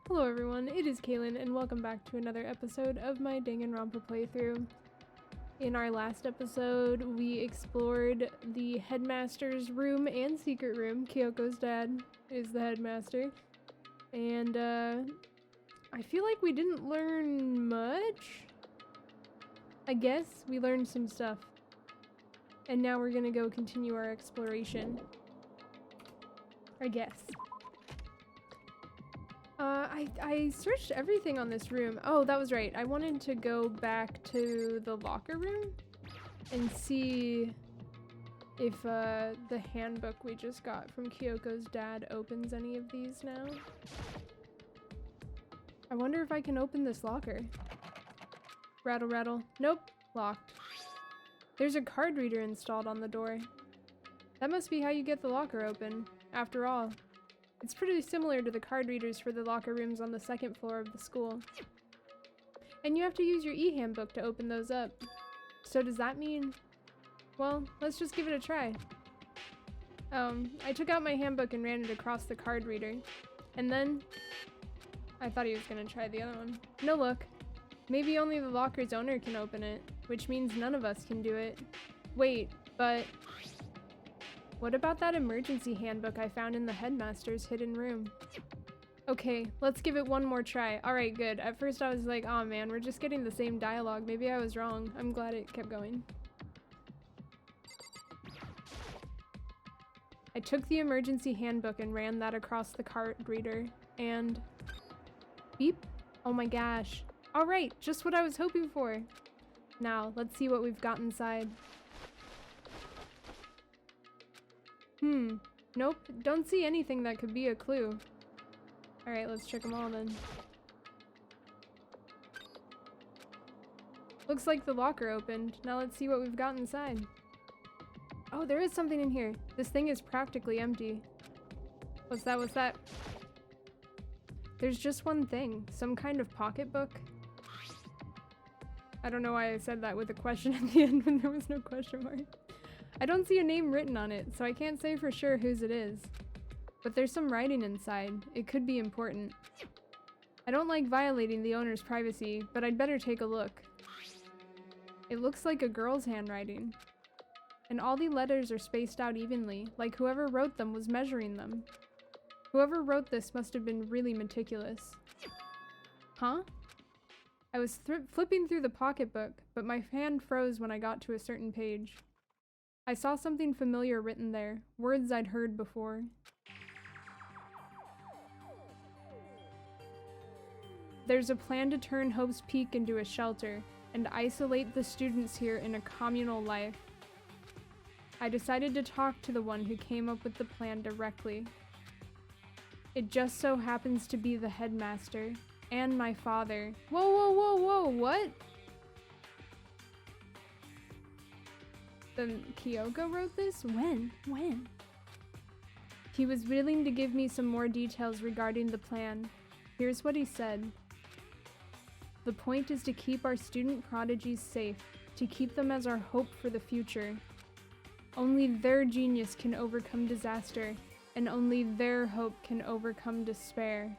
Hello everyone, it is Kaahlan and welcome back to another episode of my Danganronpa playthrough. In our last episode, we explored the headmaster's room and secret room. Kyoko's dad is the headmaster. And I feel like we didn't learn much. I guess we learned some stuff. And now we're gonna go continue our exploration. I guess. I searched everything on this room. Oh, that was right. I wanted to go back to the locker room and see if the handbook we just got from Kyoko's dad opens any of these now. I wonder if I can open this locker. Rattle, rattle. Nope. Locked. There's a card reader installed on the door. That must be how you get the locker open. After all, it's pretty similar to the card readers for the locker rooms on the second floor of the school. And you have to use your e-handbook to open those up. So does that mean... Well, let's just give it a try. I took out my handbook and ran it across the card reader. And then... I thought he was gonna try the other one. No look. Maybe only the locker's owner can open it, which means none of us can do it. Wait, but... What about that emergency handbook I found in the headmaster's hidden room? Okay, let's give it one more try. Alright, good. At first I was like, oh man, we're just getting the same dialogue. Maybe I was wrong. I'm glad it kept going. I took the emergency handbook and ran that across the card reader, and... Beep. Oh my gosh. Alright, just what I was hoping for. Now, let's see what we've got inside. Nope, don't see anything that could be a clue. Alright, let's check them all then. Looks like the locker opened. Now let's see what we've got inside. Oh, there is something in here. This thing is practically empty. What's that? What's that? There's just one thing. Some kind of pocketbook. I don't know why I said that with a question at the end when there was no question mark. I don't see a name written on it, so I can't say for sure whose it is. But there's some writing inside. It could be important. I don't like violating the owner's privacy, but I'd better take a look. It looks like a girl's handwriting. And all the letters are spaced out evenly, like whoever wrote them was measuring them. Whoever wrote this must have been really meticulous. Huh? I was flipping through the pocketbook, but my hand froze when I got to a certain page. I saw something familiar written there, words I'd heard before. There's a plan to turn Hope's Peak into a shelter and isolate the students here in a communal life. I decided to talk to the one who came up with the plan directly. It just so happens to be the headmaster and my father. Whoa, whoa, whoa, whoa, what? Then Kyoko wrote this? When? He was willing to give me some more details regarding the plan. Here's what he said. The point is to keep our student prodigies safe, to keep them as our hope for the future. Only their genius can overcome disaster, and only their hope can overcome despair.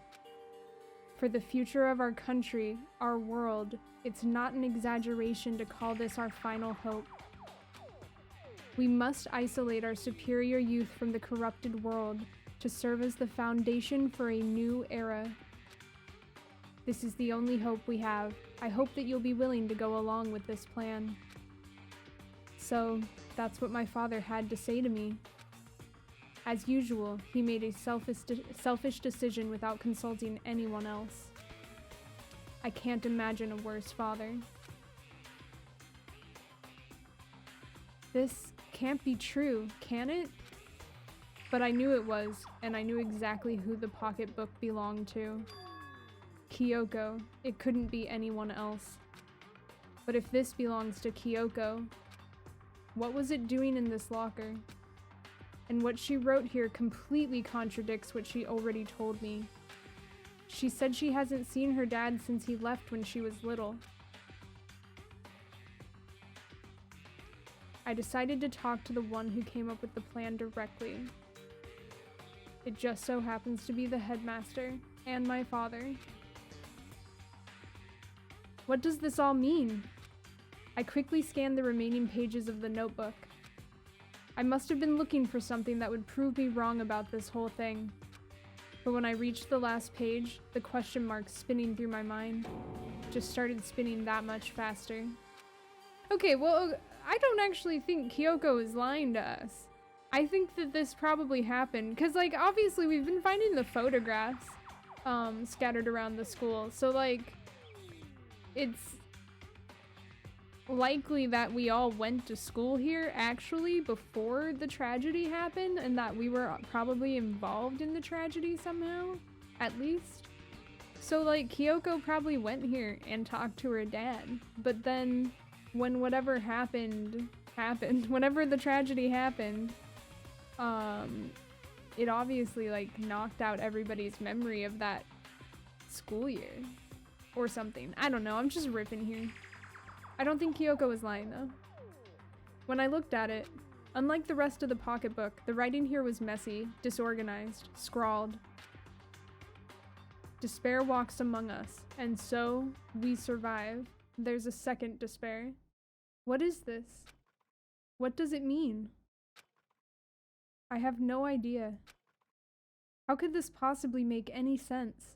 For the future of our country, our world, it's not an exaggeration to call this our final hope. We must isolate our superior youth from the corrupted world to serve as the foundation for a new era. This is the only hope we have. I hope that you'll be willing to go along with this plan. So, that's what my father had to say to me. As usual, he made a selfish decision without consulting anyone else. I can't imagine a worse father. This can't be true, can it? But I knew it was, and I knew exactly who the pocketbook belonged to. Kyoko. It couldn't be anyone else. But if this belongs to Kyoko, what was it doing in this locker? And what she wrote here completely contradicts what she already told me. She said she hasn't seen her dad since he left when she was little. I decided to talk to the one who came up with the plan directly. It just so happens to be the headmaster and my father. What does this all mean? I quickly scanned the remaining pages of the notebook. I must have been looking for something that would prove me wrong about this whole thing. But when I reached the last page, the question marks spinning through my mind just started spinning that much faster. Okay, well, I don't actually think Kyoko is lying to us. I think that this probably happened, because, like, obviously we've been finding the photographs scattered around the school, so, like, it's likely that we all went to school here actually before the tragedy happened, and that we were probably involved in the tragedy somehow, at least. So, like, Kyoko probably went here and talked to her dad, but then when whatever happened, whenever the tragedy happened, it obviously, like, knocked out everybody's memory of that school year or something. I don't know, I'm just ripping here. I don't think Kyoko was lying, though. When I looked at it, unlike the rest of the pocketbook, the writing here was messy, disorganized, scrawled. Despair walks among us, and so we survive. There's a second despair. What is this? What does it mean? I have no idea. How could this possibly make any sense?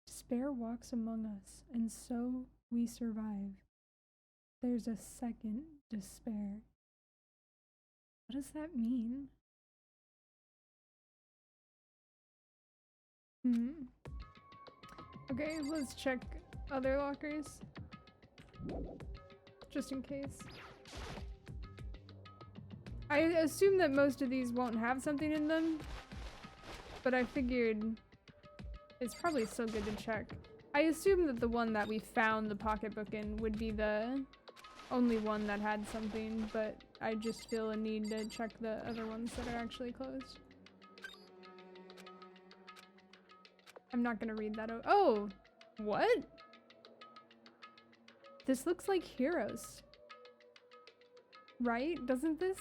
Despair walks among us, and so we survive. There's a second despair. What does that mean? Okay, let's check other lockers. Just in case. I assume that most of these won't have something in them, but I figured it's probably still good to check. I assume that the one that we found the pocketbook in would be the only one that had something, but I just feel a need to check the other ones that are actually closed. I'm not gonna read that out. Oh! What? This looks like Heroes. Right? Doesn't this?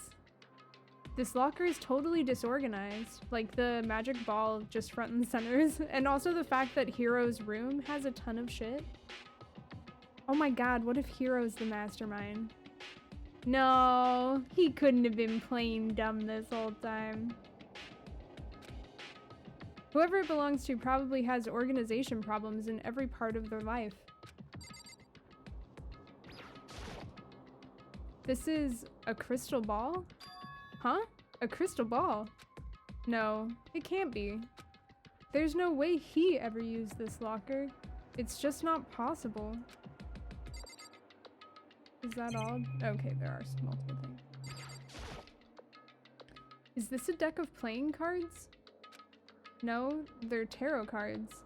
This locker is totally disorganized. Like, the magic ball just front and centers. And also the fact that Hero's room has a ton of shit. Oh my god, what if Hero's the mastermind? No, he couldn't have been playing dumb this whole time. Whoever it belongs to probably has organization problems in every part of their life. This is a crystal ball? Huh? A crystal ball? No, it can't be. There's no way he ever used this locker. It's just not possible. Is that all? Okay, there are multiple things. Is this a deck of playing cards? No, they're tarot cards.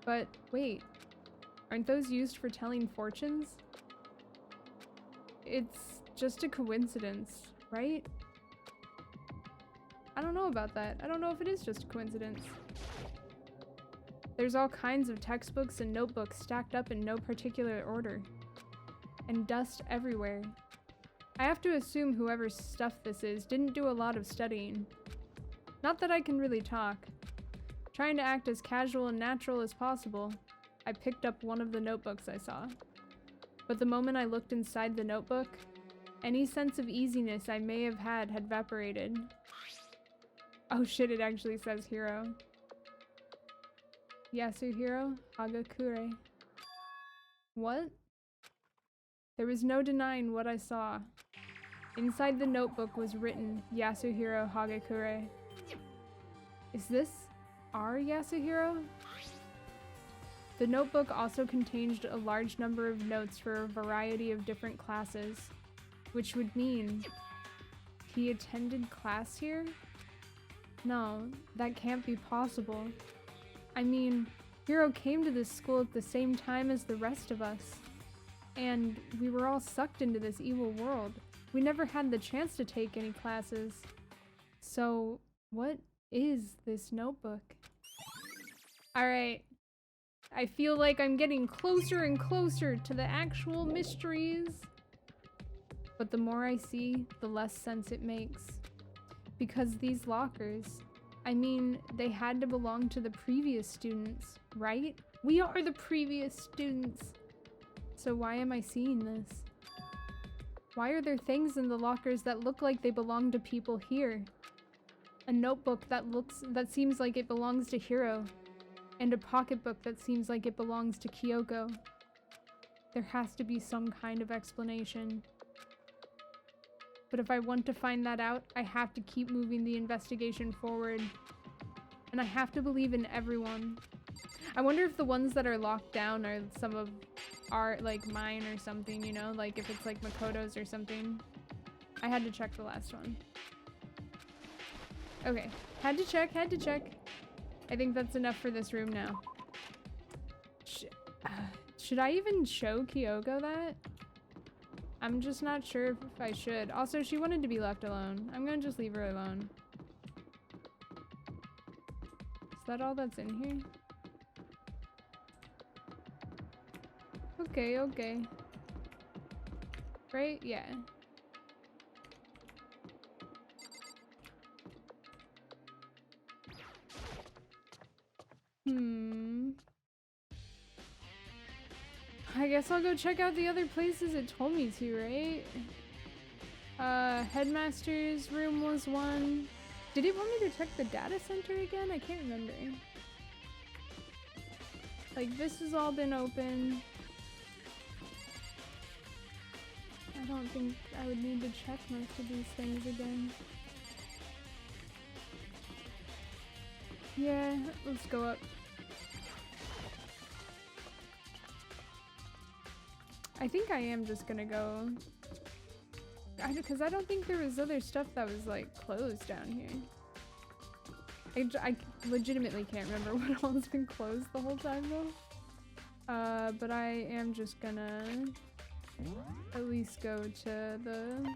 But wait, aren't those used for telling fortunes? It's just a coincidence, right? I don't know about that. I don't know if it is just a coincidence. There's all kinds of textbooks and notebooks stacked up in no particular order. And dust everywhere. I have to assume whoever's stuff this is didn't do a lot of studying. Not that I can really talk. Trying to act as casual and natural as possible, I picked up one of the notebooks I saw. But the moment I looked inside the notebook, any sense of easiness I may have had evaporated. Oh shit, it actually says hero. Yasuhiro Hagakure. What? There was no denying what I saw. Inside the notebook was written Yasuhiro Hagakure. Is this our Yasuhiro? The notebook also contained a large number of notes for a variety of different classes, which would mean he attended class here? No, that can't be possible. I mean, Hiro came to this school at the same time as the rest of us. And we were all sucked into this evil world. We never had the chance to take any classes. So, what is this notebook? Alright. I feel like I'm getting closer and closer to the actual mysteries. But the more I see, the less sense it makes. Because these lockers, I mean, they had to belong to the previous students, right? We are the previous students. So why am I seeing this? Why are there things in the lockers that look like they belong to people here? A notebook that seems like it belongs to Hiro, and a pocketbook that seems like it belongs to Kyoko. There has to be some kind of explanation. But if I want to find that out, I have to keep moving the investigation forward. And I have to believe in everyone. I wonder if the ones that are locked down are some of our, like, mine or something, you know? Like, if it's like Makoto's or something. I had to check the last one. Okay, had to check. I think that's enough for this room now. Should I even show Kyoko that? I'm just not sure if I should. Also, she wanted to be left alone. I'm gonna just leave her alone. Is that all that's in here? Okay. Right? Yeah. I guess I'll go check out the other places it told me to, right? Headmaster's room was one. Did it want me to check the data center again? I can't remember. Like, this has all been open. I don't think I would need to check most of these things again. Yeah, let's go up. I think I am just gonna go, because I don't think there was other stuff that was like closed down here. I legitimately can't remember what all has been closed the whole time though. But I am just gonna at least go to the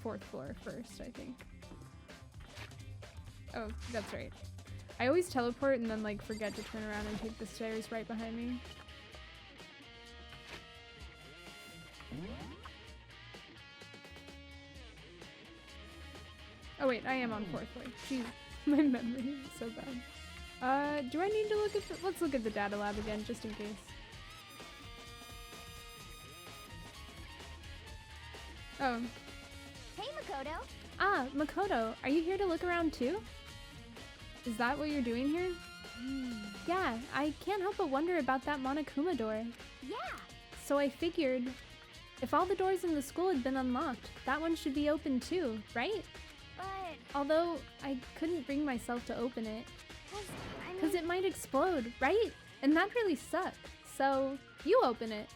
4th floor first, I think. Oh, that's right. I always teleport and then like forget to turn around and take the stairs right behind me. Oh wait, I am on 4th floor. Jeez, my memory is so bad. Do I need to look at let's look at the data lab again, just in case. Oh. Hey, Makoto. Ah, Makoto, are you here to look around too? Is that what you're doing here? Yeah, I can't help but wonder about that Monokuma door. Yeah. So I figured, if all the doors in the school had been unlocked, that one should be open too, right? But... Although, I couldn't bring myself to open it. Because it might explode, right? And that really sucked. So, you open it.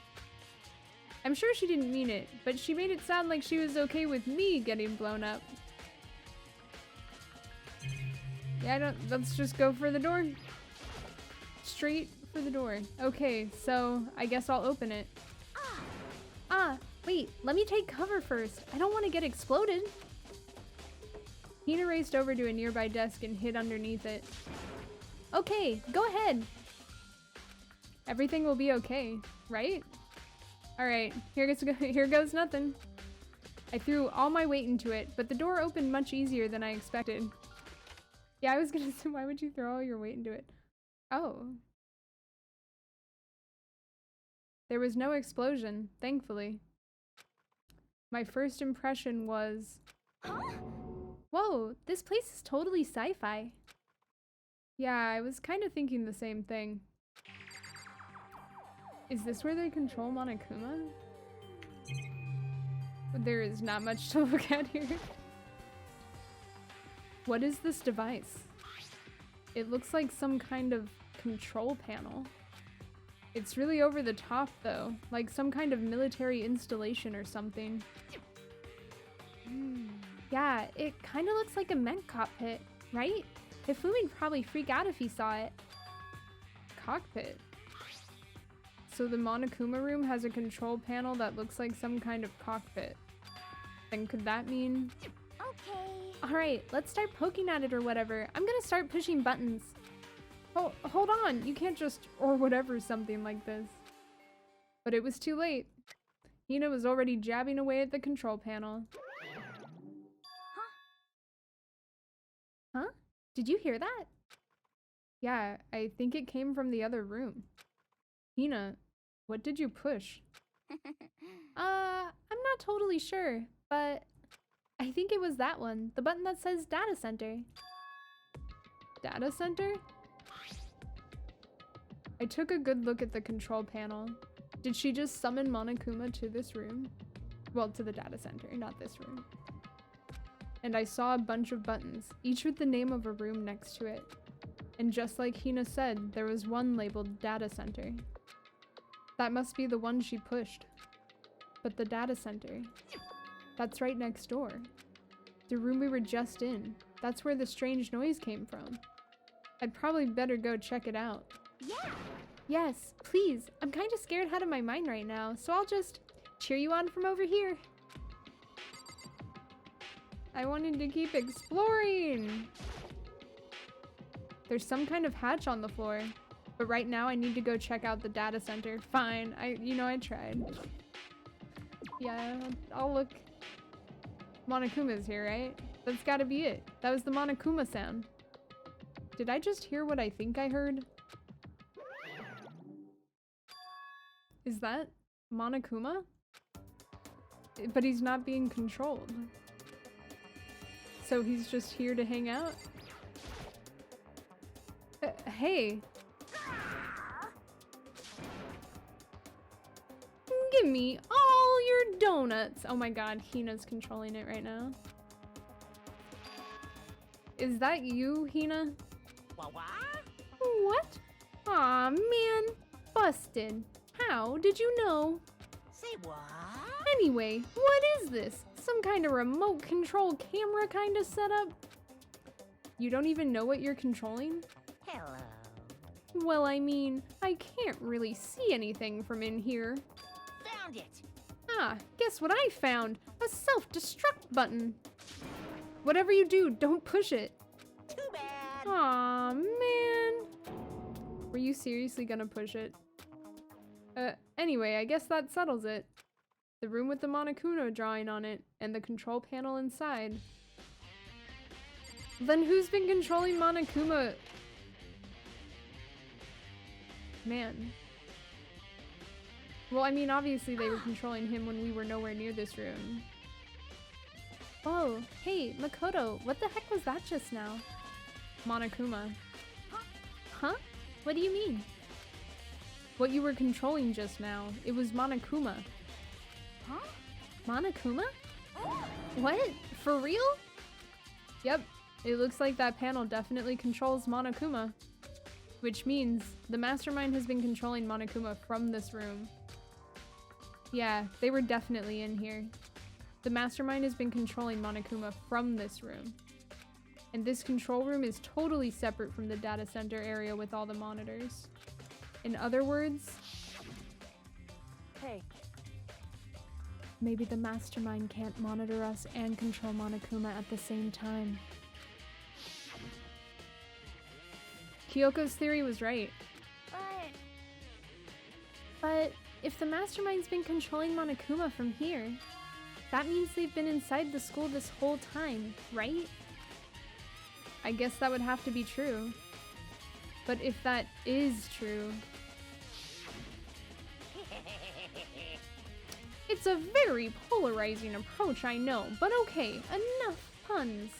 I'm sure she didn't mean it, but she made it sound like she was okay with me getting blown up. Yeah, let's just go for the door. Straight for the door. Okay, so I guess I'll open it. Wait, let me take cover first. I don't want to get exploded. Hina raced over to a nearby desk and hid underneath it. Okay, go ahead. Everything will be okay, right? Alright, here goes nothing. I threw all my weight into it, but the door opened much easier than I expected. Yeah, I was gonna say, why would you throw all your weight into it? Oh. There was no explosion, thankfully. My first impression was... Huh? Whoa, this place is totally sci-fi. Yeah, I was kind of thinking the same thing. Is this where they control Monokuma? There is not much to look at here. What is this device? It looks like some kind of control panel. It's really over the top though, like some kind of military installation or something. Yeah, it kind of looks like a mech cockpit, right? Hifumi'd probably freak out if he saw it. Cockpit? So the Monokuma room has a control panel that looks like some kind of cockpit. Then could that mean... Okay. Alright, let's start poking at it or whatever. I'm gonna start pushing buttons. Oh, hold on, you can't just or whatever something like this. But it was too late. Hina was already jabbing away at the control panel. Huh? Did you hear that? Yeah, I think it came from the other room. Hina, what did you push? I'm not totally sure, but I think it was that one. The button that says Data Center. Data Center? I took a good look at the control panel. Did she just summon Monokuma to this room? Well, to the data center, not this room. And I saw a bunch of buttons, each with the name of a room next to it. And just like Hina said, there was one labeled Data Center. That must be the one she pushed. But the data center, that's right next door. The room we were just in. That's where the strange noise came from. I'd probably better go check it out. Yeah. Yes, please. I'm kind of scared out of my mind right now, so I'll just cheer you on from over here. I wanted to keep exploring. There's some kind of hatch on the floor, but right now I need to go check out the data center. Fine, I tried. Yeah, I'll look. Monokuma's here, right? That's gotta be it. That was the Monokuma sound. Did I just hear what I think I heard? Is that Monokuma? But he's not being controlled. So he's just here to hang out? Hey. Give me all your donuts. Oh my god, Hina's controlling it right now. Is that you, Hina? What? Aw, man. Busted. How did you know? Say what? Anyway, what is this? Some kind of remote control camera kind of setup? You don't even know what you're controlling? Hello. Well, I mean, I can't really see anything from in here. Found it. Ah, guess what I found? A self-destruct button. Whatever you do, don't push it. Too bad. Aw, man. Were you seriously gonna push it? Anyway, I guess that settles it. The room with the Monokuma drawing on it, and the control panel inside. Then who's been controlling Monokuma? Man. Well, I mean, obviously they were controlling him when we were nowhere near this room. Whoa, hey, Makoto, what the heck was that just now? Monokuma. Huh? What do you mean? What you were controlling just now, it was Monokuma. Huh? Monokuma? What? For real? Yep, it looks like that panel definitely controls Monokuma. Which means the mastermind has been controlling Monokuma from this room. Yeah, they were definitely in here. The mastermind has been controlling Monokuma from this room. And this control room is totally separate from the data center area with all the monitors. In other words, Hey. maybe the mastermind can't monitor us and control Monokuma at the same time. Kyoko's theory was right. But if the mastermind's been controlling Monokuma from here, that means they've been inside the school this whole time, right? I guess that would have to be true. But if that is true... It's a very polarizing approach, I know, but okay, enough puns.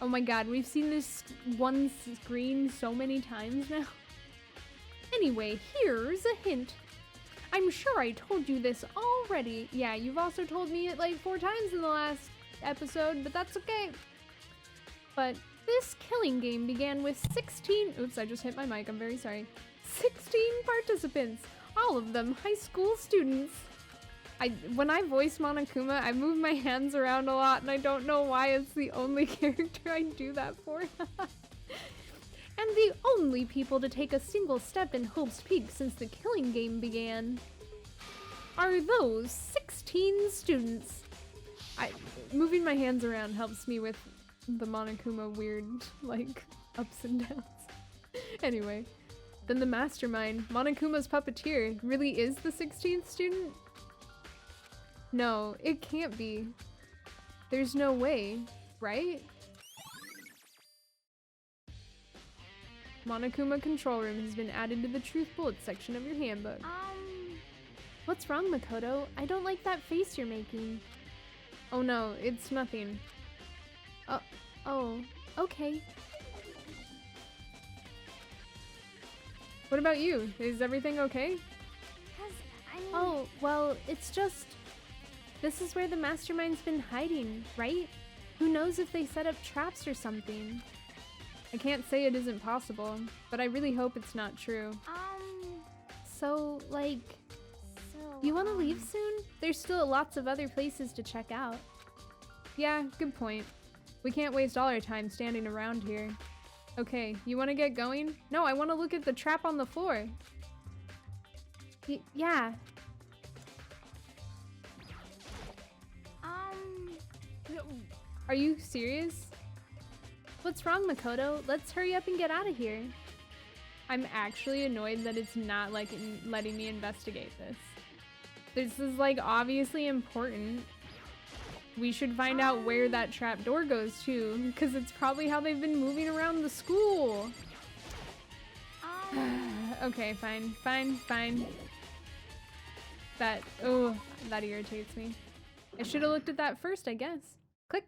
Oh my god, we've seen this one screen so many times now. Anyway, here's a hint. I'm sure I told you this already. Yeah, you've also told me it like 4 times in the last episode, but that's okay. But this killing game began with 16... Oops, I just hit my mic, I'm very sorry. 16 participants, all of them high school students. When I voice Monokuma, I move my hands around a lot, and I don't know why it's the only character I do that for. And the only people to take a single step in Hope's Peak since the killing game began are those 16 students. Moving my hands around helps me with the Monokuma weird, like, ups and downs. Anyway, then the mastermind, Monokuma's puppeteer, really is the 16th student? No, it can't be. There's no way, right? Monokuma control room has been added to the truth bullets section of your handbook. What's wrong, Makoto? I don't like that face you're making. Oh no, it's nothing. Oh, okay. What about you? Is everything okay? Oh, well, it's just... This is where the mastermind's been hiding, right? Who knows if they set up traps or something? I can't say it isn't possible, but I really hope it's not true. So, like... You want to leave soon? There's still lots of other places to check out. Yeah, good point. We can't waste all our time standing around here. Okay, you want to get going? No, I want to look at the trap on the floor. Yeah. Are you serious? What's wrong, Makoto? Let's hurry up and get out of here. I'm actually annoyed that it's not like letting me investigate this. This is like obviously important. We should find out where that trap door goes to, because it's probably how they've been moving around the school. Okay, fine. That irritates me. I should have looked at that first, I guess. Click.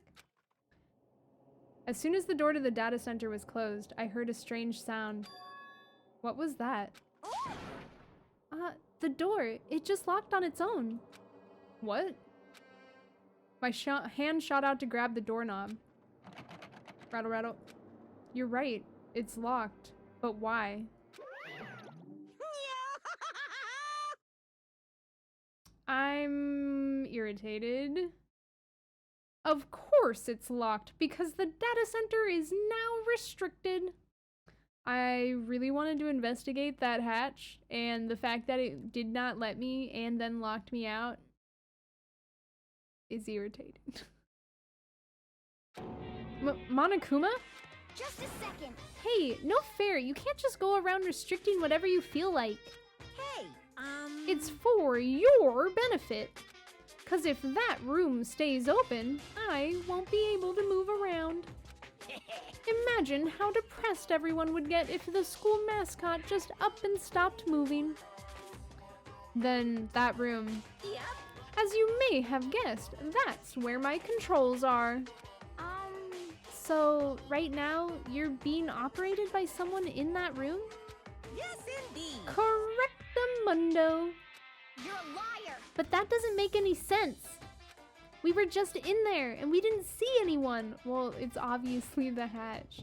As soon as the door to the data center was closed, I heard a strange sound. What was that? The door. It just locked on its own. What? My hand shot out to grab the doorknob. Rattle, rattle. You're right. It's locked. But why? I'm irritated. Of course it's locked, because the data center is now restricted. I really wanted to investigate that hatch, and the fact that it did not let me and then locked me out is irritating. Monokuma? Just a second. Hey, no fair. You can't just go around restricting whatever you feel like. Hey, It's for your benefit. 'Cause if that room stays open, I won't be able to move around. Imagine how depressed everyone would get if the school mascot just up and stopped moving. Then that room. Yep. As you may have guessed, that's where my controls are. So right now, you're being operated by someone in that room? Yes, indeed. Correctamundo. You're a liar. But that doesn't make any sense. We were just in there and we didn't see anyone. Well, it's obviously the hatch.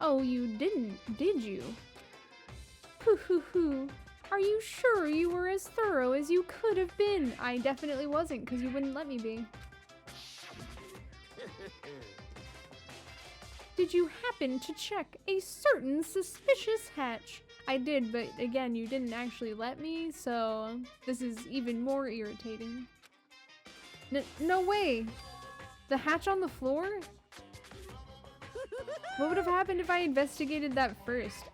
Oh, you didn't, did you? Hoo hoo hoo. Are you sure you were as thorough as you could have been? I definitely wasn't, because you wouldn't let me be. Did you happen to check a certain suspicious hatch? I did, but again, you didn't actually let me, so this is even more irritating. No way! The hatch on the floor? What would have happened if I investigated that first?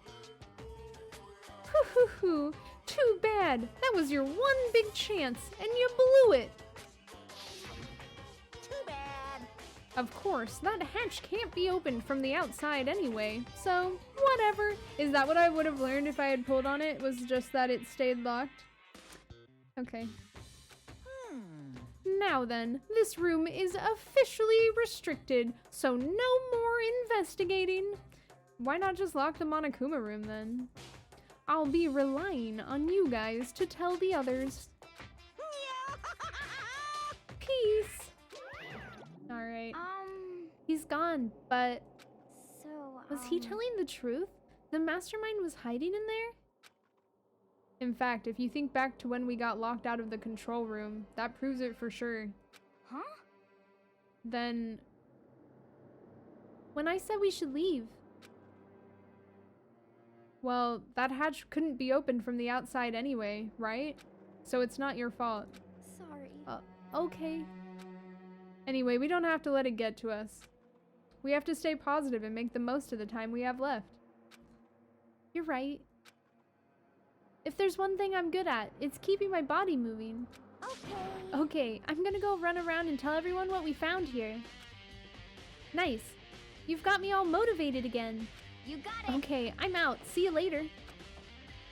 Hoo hoo hoo! Too bad! That was your one big chance, and you blew it! Too bad. Of course, that hatch can't be opened from the outside anyway, so whatever. Is that what I would have learned if I had pulled on it? Was just that it stayed locked? Okay. Now then, this room is officially restricted, so no more investigating. Why not just lock the Monokuma room then? I'll be relying on you guys to tell the others. Peace. Alright. He's gone, but So, was he telling the truth? The mastermind was hiding in there? In fact, if you think back to when we got locked out of the control room, that proves it for sure. Huh? Then, when I said we should leave, well, that hatch couldn't be opened from the outside anyway, right? So it's not your fault. Sorry. Okay. Anyway, we don't have to let it get to us. We have to stay positive and make the most of the time we have left. You're right. If there's one thing I'm good at, it's keeping my body moving. Okay. Okay, I'm gonna go run around and tell everyone what we found here. Nice. You've got me all motivated again. You got it. Okay, I'm out. See you later.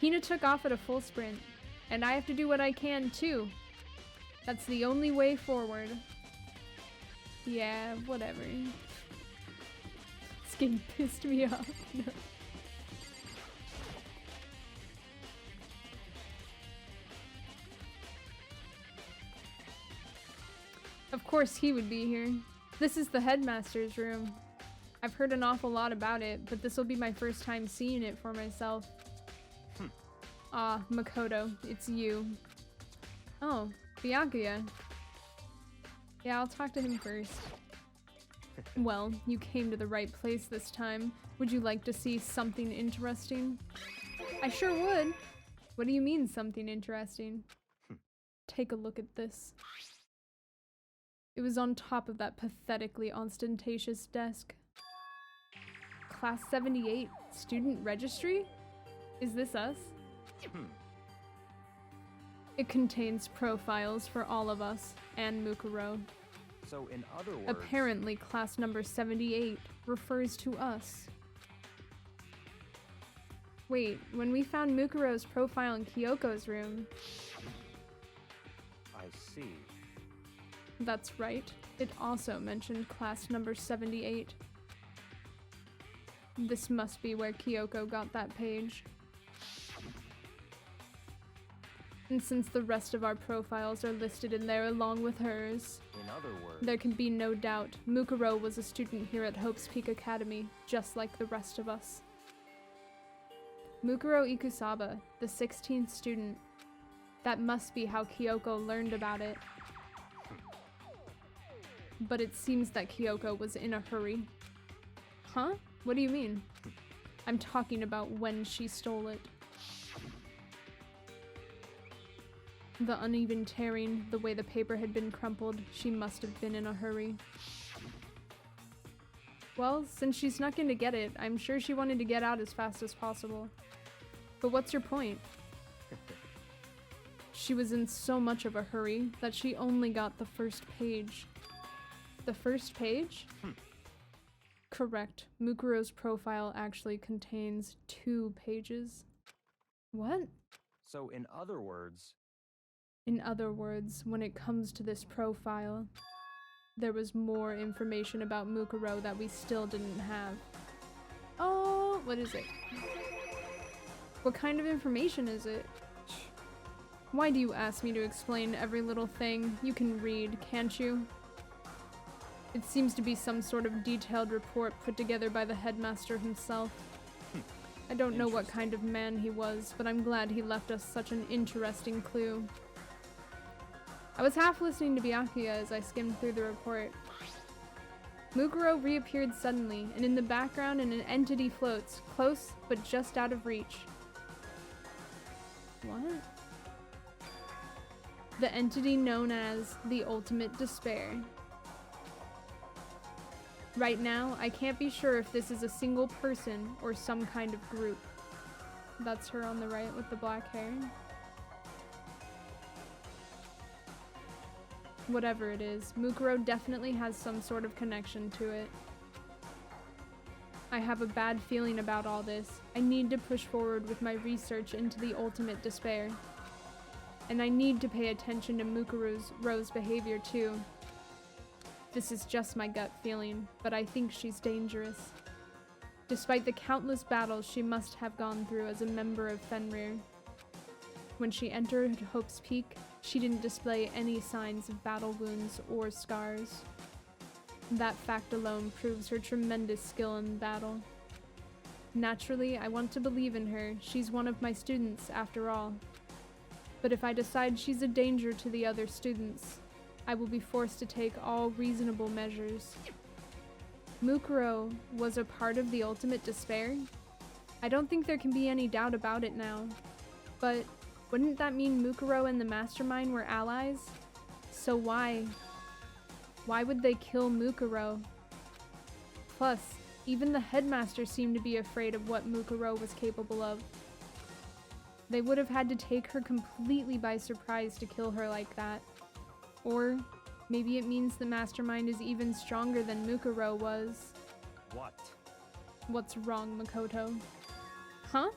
Hina took off at a full sprint, and I have to do what I can too. That's the only way forward. Yeah, whatever. This game pissed me off. No. Of course he would be here. This is the headmaster's room. I've heard an awful lot about it, but this will be my first time seeing it for myself. Ah, Makoto, it's you. Oh, Byakuya. Yeah, I'll talk to him first. Well, you came to the right place this time. Would you like to see something interesting? I sure would. What do you mean, something interesting? Take a look at this. It was on top of that pathetically ostentatious desk. Class 78, student registry? Is this us? It contains profiles for all of us, and Mukuro. So in other words... Apparently, class number 78 refers to us. Wait, when we found Mukuro's profile in Kyoko's room... I see. That's right. It also mentioned class number 78. This must be where Kyoko got that page. And since the rest of our profiles are listed in there along with hers, In other words... there can be no doubt Mukuro was a student here at Hope's Peak Academy, just like the rest of us. Mukuro Ikusaba, the 16th student. That must be how Kyoko learned about it. But it seems that Kyoko was in a hurry. Huh? What do you mean? I'm talking about when she stole it. The uneven tearing, the way the paper had been crumpled, she must have been in a hurry. Well, since she snuck in to get it, I'm sure she wanted to get out as fast as possible. But what's your point? She was in so much of a hurry that she only got the first page. The first page? Correct. Mukuro's profile actually contains 2 pages. What? So in other words... In other words, when it comes to this profile, there was more information about Mukuro that we still didn't have. Oh, what is it? What kind of information is it? Why do you ask me to explain every little thing? You can read, can't you? It seems to be some sort of detailed report put together by the headmaster himself. I don't know what kind of man he was, but I'm glad he left us such an interesting clue. I was half listening to Byakuya as I skimmed through the report. Mukuro reappeared suddenly, and in the background an entity floats, close but just out of reach. What? The entity known as the Ultimate Despair. Right now, I can't be sure if this is a single person or some kind of group. That's her on the right with the black hair. Whatever it is, Mukuro definitely has some sort of connection to it. I have a bad feeling about all this. I need to push forward with my research into the Ultimate Despair. And I need to pay attention to Mukuro's behavior too. This is just my gut feeling, but I think she's dangerous. Despite the countless battles she must have gone through as a member of Fenrir. When she entered Hope's Peak, she didn't display any signs of battle wounds or scars. That fact alone proves her tremendous skill in battle. Naturally, I want to believe in her. She's one of my students, after all. But if I decide she's a danger to the other students, I will be forced to take all reasonable measures. Mukuro was a part of the Ultimate Despair? I don't think there can be any doubt about it now. But wouldn't that mean Mukuro and the Mastermind were allies? So why? Why would they kill Mukuro? Plus, even the headmaster seemed to be afraid of what Mukuro was capable of. They would have had to take her completely by surprise to kill her like that. Or maybe it means the mastermind is even stronger than Mukuro was. What? What's wrong, Makoto? Huh?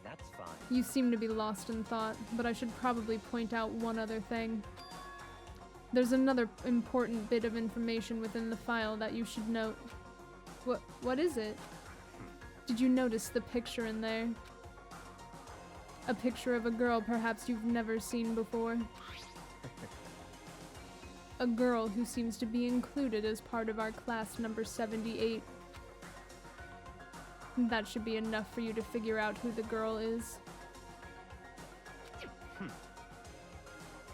That's fine. You seem to be lost in thought, but I should probably point out one other thing. There's another important bit of information within the file that you should note. What is it? Did you notice the picture in there? A picture of a girl perhaps you've never seen before. A girl who seems to be included as part of our class number 78. That should be enough for you to figure out who the girl is.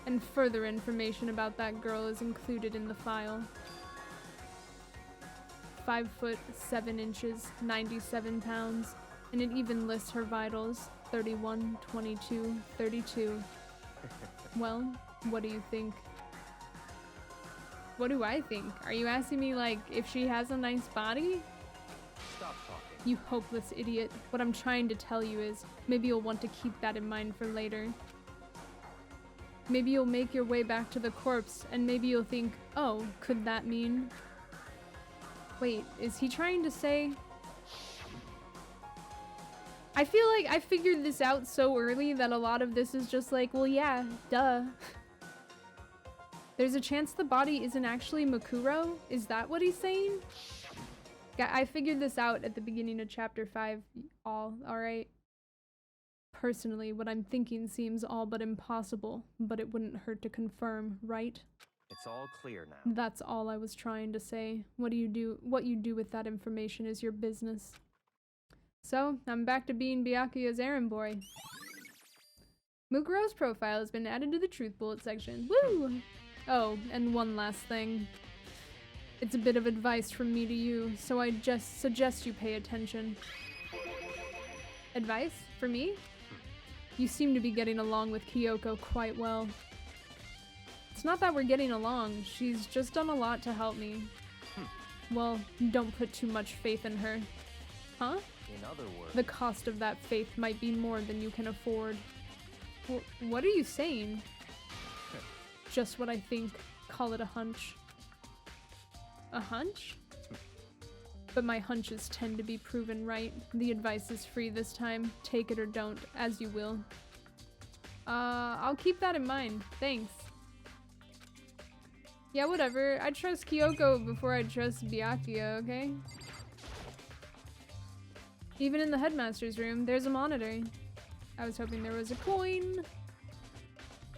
And further information about that girl is included in the file. 5 foot 7 inches, 97 pounds, and it even lists her vitals, 31, 22, 32. Well, what do you think? What do I think? Are you asking me, like, if she has a nice body? Stop talking. You hopeless idiot. What I'm trying to tell you is, maybe you'll want to keep that in mind for later. Maybe you'll make your way back to the corpse, and maybe you'll think, oh, could that mean? Wait, is he trying to say? I feel like I figured this out so early that a lot of this is just like, well, yeah, duh. There's a chance the body isn't actually Mukuro? Is that what he's saying? I figured this out at the beginning of chapter 5, alright? Personally, what I'm thinking seems all but impossible, but it wouldn't hurt to confirm, right? It's all clear now. That's all I was trying to say. What you do with that information is your business. So, I'm back to being Byakuya's errand boy. Mukuro's profile has been added to the truth bullet section. Woo! Oh, and one last thing. It's a bit of advice from me to you, so I just suggest you pay attention. Advice? For me? You seem to be getting along with Kyoko quite well. It's not that we're getting along, she's just done a lot to help me. Well, don't put too much faith in her. Huh? In other words, The cost of that faith might be more than you can afford. What are you saying? Just what I think. Call it a hunch. A hunch? But my hunches tend to be proven right. The advice is free this time. Take it or don't, as you will. I'll keep that in mind. Thanks. Yeah, whatever. I trust Kyoko before I trust Byakuya, okay? Even in the headmaster's room, there's a monitor. I was hoping there was a coin.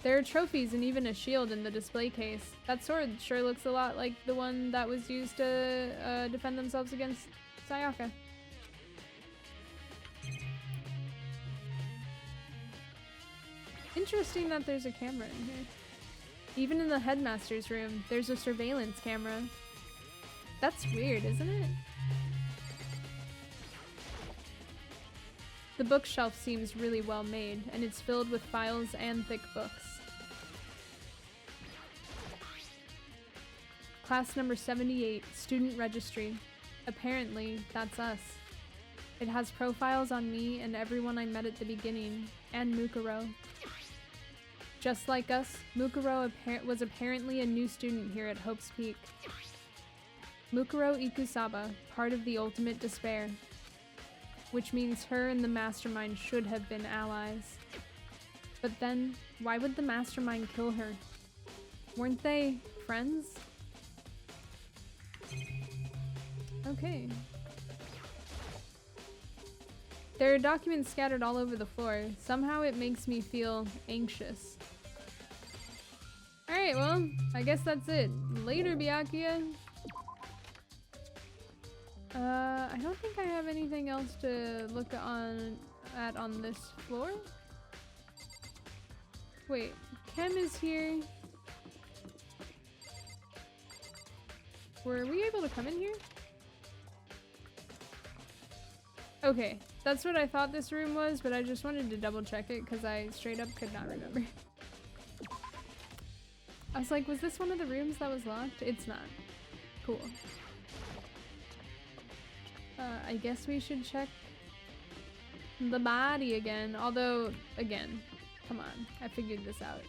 There are trophies and even a shield in the display case. That sword sure looks a lot like the one that was used to defend themselves against Sayaka. Interesting that there's a camera in here. Even in the headmaster's room, there's a surveillance camera. That's weird, isn't it? The bookshelf seems really well made, and it's filled with files and thick books. Class number 78, student registry. Apparently, that's us. It has profiles on me and everyone I met at the beginning, and Mukuro. Just like us, Mukuro was apparently a new student here at Hope's Peak. Mukuro Ikusaba, part of the Ultimate Despair. Which means her and the mastermind should have been allies. But then, why would the mastermind kill her? Weren't they friends? Okay. There are documents scattered all over the floor. Somehow it makes me feel anxious. Alright, well, I guess that's it. Later, Byakuya. I don't think I have anything else to look at on this floor. Wait, Kem is here. Were we able to come in here? Okay, that's what I thought this room was, but I just wanted to double check it because I straight up could not remember. I was like, was this one of the rooms that was locked? It's not. Cool. I guess we should check the body again. Although, again, come on. I figured this out.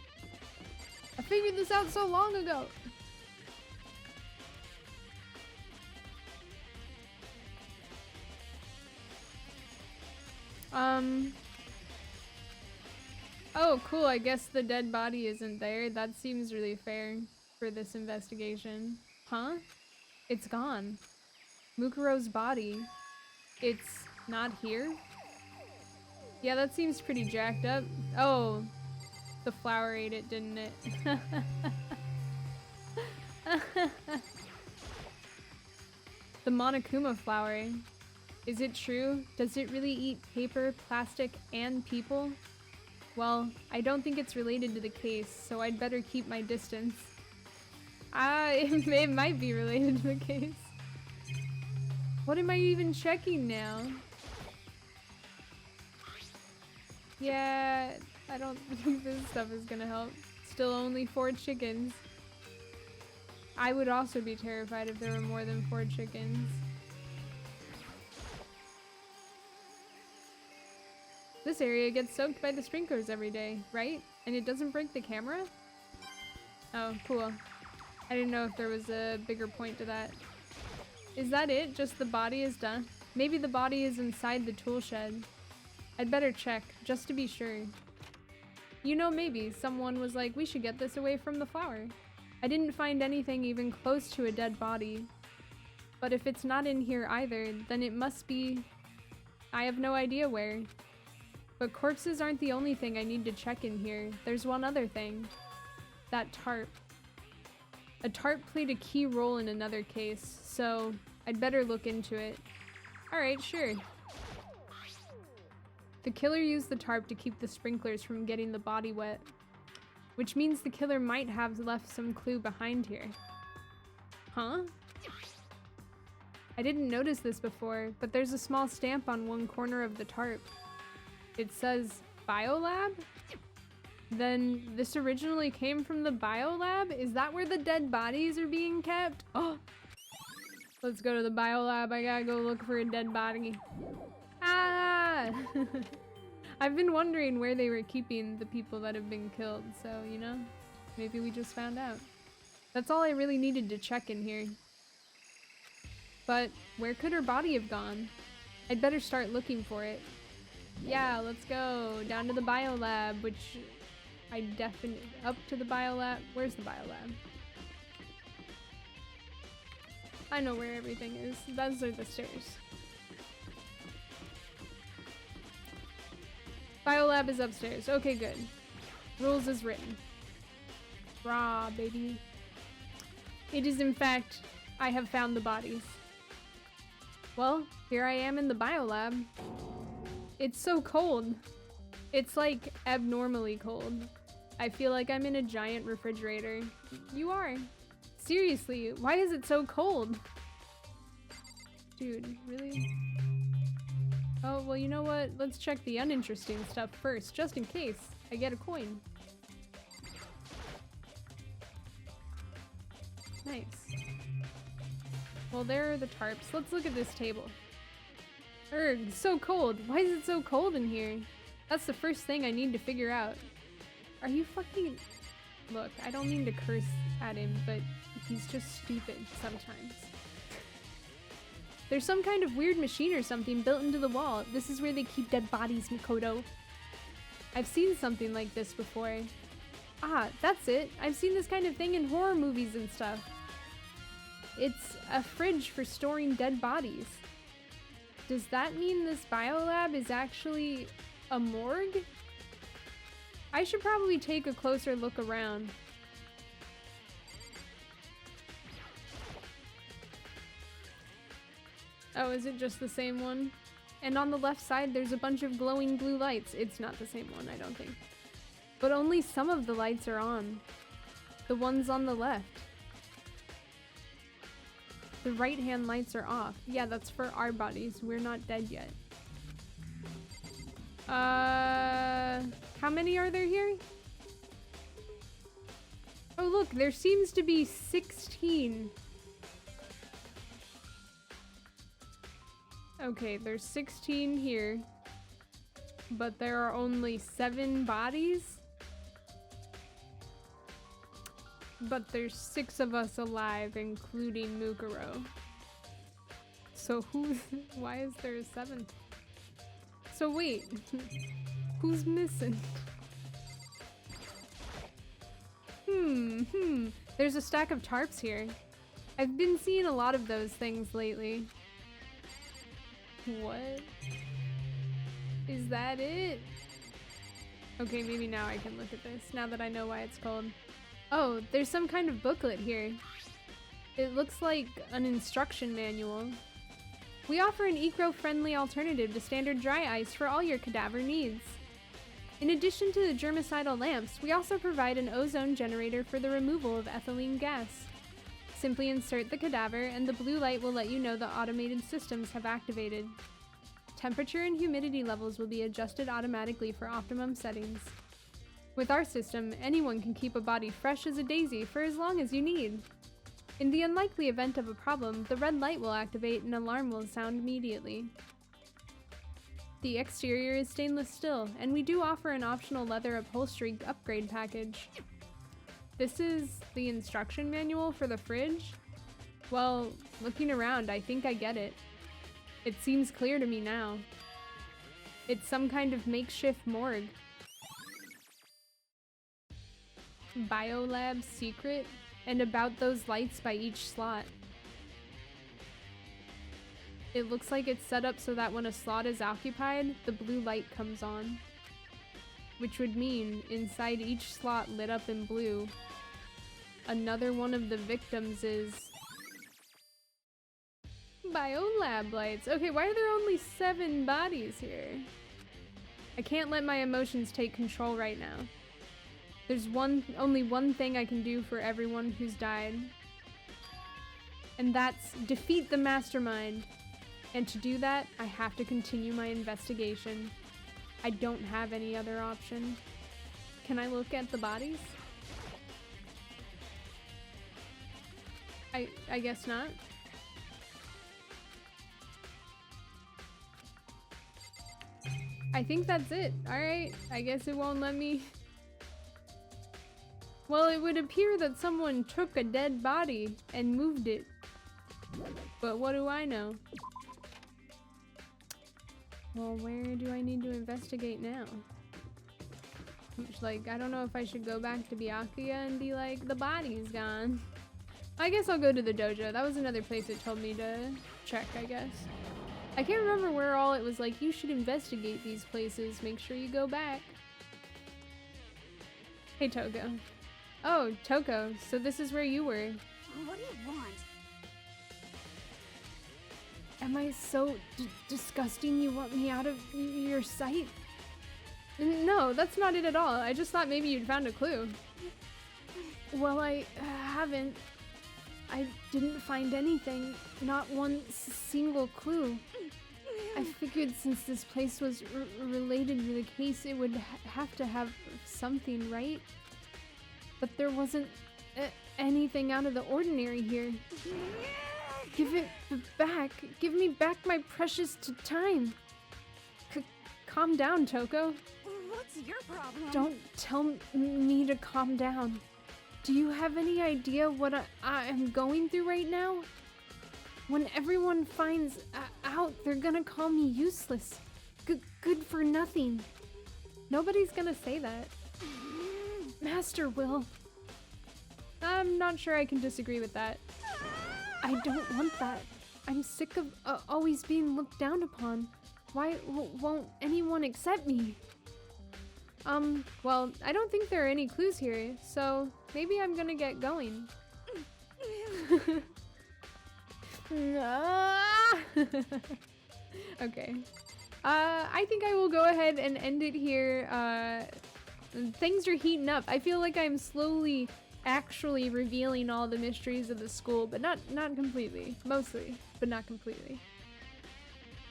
I figured this out so long ago. Oh, cool. I guess the dead body isn't there. That seems really fair for this investigation. Huh? It's gone. Mukuro's body. It's not here? Yeah, that seems pretty jacked up. Oh, the flower ate it, didn't it? The Monokuma flower. Is it true? Does it really eat paper, plastic, and people? Well, I don't think it's related to the case, so I'd better keep my distance. It might be related to the case. What am I even checking now? Yeah, I don't think this stuff is gonna help. Still only 4 chickens. I would also be terrified if there were more than 4 chickens. This area gets soaked by the sprinklers every day, right? And it doesn't break the camera? Oh, cool. I didn't know if there was a bigger point to that. Is that it? Just the body is done? Maybe the body is inside the tool shed. I'd better check, just to be sure. You know, maybe someone was like, we should get this away from the flower. I didn't find anything even close to a dead body. But if it's not in here either, then it must be... I have no idea where. But corpses aren't the only thing I need to check in here. There's one other thing. That tarp. A tarp played a key role in another case, so I'd better look into it. Alright, sure. The killer used the tarp to keep the sprinklers from getting the body wet. Which means the killer might have left some clue behind here. Huh? I didn't notice this before, but there's a small stamp on one corner of the tarp. It says Biolab? Then this originally came from the Biolab? Is that where the dead bodies are being kept? Oh! Let's go to the Biolab. I gotta go look for a dead body. Ah! I've been wondering where they were keeping the people that have been killed, so, you know, maybe we just found out. That's all I really needed to check in here. But where could her body have gone? I'd better start looking for it. Yeah, let's go down to the Biolab, which I definitely... Up to the Biolab? Where's the Biolab? I know where everything is. Those are the stairs. Biolab is upstairs. Okay, good. Rules as written. Raw, baby. It is in fact, I have found the bodies. Well, here I am in the Biolab. It's so cold. It's like abnormally cold. I feel like I'm in a giant refrigerator. You are. Seriously, why is it so cold? Dude, really? Oh, well, you know what? Let's check the uninteresting stuff first, just in case I get a coin. Nice. Well, there are the tarps. Let's look at this table. Erg, so cold. Why is it so cold in here? That's the first thing I need to figure out. Are you fucking... Look, I don't mean to curse at him, but he's just stupid sometimes. There's some kind of weird machine or something built into the wall. This is where they keep dead bodies, Mikoto. I've seen something like this before. Ah, that's it. I've seen this kind of thing in horror movies and stuff. It's a fridge for storing dead bodies. Does that mean this biolab is actually a morgue? I should probably take a closer look around. Oh, is it just the same one? And on the left side, there's a bunch of glowing blue lights. It's not the same one, I don't think. But only some of the lights are on. The ones on the left. The right-hand lights are off. Yeah, that's for our bodies. We're not dead yet. How many are there here? Oh, look, there seems to be 16. Okay, there's 16 here. But there are only 7 bodies? But there's 6 of us alive, including Mukuro. So why is there a 7th? So wait, who's missing? There's a stack of tarps here. I've been seeing a lot of those things lately. What? Is that it? Okay, maybe now I can look at this, now that I know why it's called. Oh, there's some kind of booklet here. It looks like an instruction manual. We offer an eco-friendly alternative to standard dry ice for all your cadaver needs. In addition to the germicidal lamps, we also provide an ozone generator for the removal of ethylene gas. Simply insert the cadaver and the blue light will let you know the automated systems have activated. Temperature and humidity levels will be adjusted automatically for optimum settings. With our system, anyone can keep a body fresh as a daisy for as long as you need. In the unlikely event of a problem, the red light will activate and an alarm will sound immediately. The exterior is stainless steel, and we do offer an optional leather upholstery upgrade package. This is the instruction manual for the fridge? Well, looking around, I think I get it. It seems clear to me now. It's some kind of makeshift morgue. Biolab secret, and about those lights by each slot. It looks like it's set up so that when a slot is occupied, the blue light comes on. Which would mean, inside each slot lit up in blue, another one of the victims is... Biolab lights. Okay, why are there only 7 bodies here? I can't let my emotions take control right now. There's only one thing I can do for everyone who's died. And that's defeat the mastermind. And to do that, I have to continue my investigation. I don't have any other option. Can I look at the bodies? I guess not. I think that's it. Alright, I guess it won't let me... Well, it would appear that someone took a dead body and moved it. But what do I know? Well, where do I need to investigate now? Like, I don't know if I should go back to Byakuya and be like, the body's gone. I guess I'll go to the dojo. That was another place it told me to check, I guess. I can't remember where all it was like, you should investigate these places. Make sure you go back. Hey, Toko. Oh, Toko. So this is where you were. What do you want? Am I so disgusting you want me out of your sight? No, that's not it at all. I just thought maybe you'd found a clue. Well, I haven't. I didn't find anything. Not one single clue. I figured since this place was related to the case, it would have to have something, right? But there wasn't anything out of the ordinary here. Give it back. Give me back my precious time. Calm down, Toko. What's your problem? Don't tell me to calm down. Do you have any idea what I am going through right now? When everyone finds out, they're gonna call me useless. Good for nothing. Nobody's gonna say that. Master will. I'm not sure I can disagree with that. I don't want that. I'm sick of always being looked down upon. Why won't anyone accept me? Well, I don't think there are any clues here, so maybe I'm gonna get going. Okay. I think I will go ahead and end it here. Things are heating up. I feel like I'm slowly actually revealing all the mysteries of the school, but not completely. Mostly, but not completely.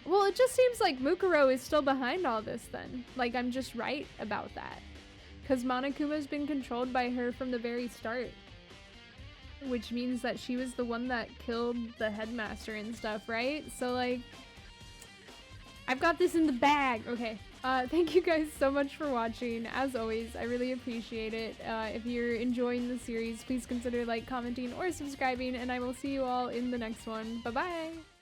Well, it just seems like Mukuro is still behind all this then. Like, I'm just right about that. Because Monokuma's been controlled by her from the very start. Which means that she was the one that killed the headmaster and stuff, right? So, like, I've got this in the bag. Okay. Thank you guys so much for watching. As always, I really appreciate it. If you're enjoying the series, please consider like, commenting, or subscribing, and I will see you all in the next one. Bye-bye!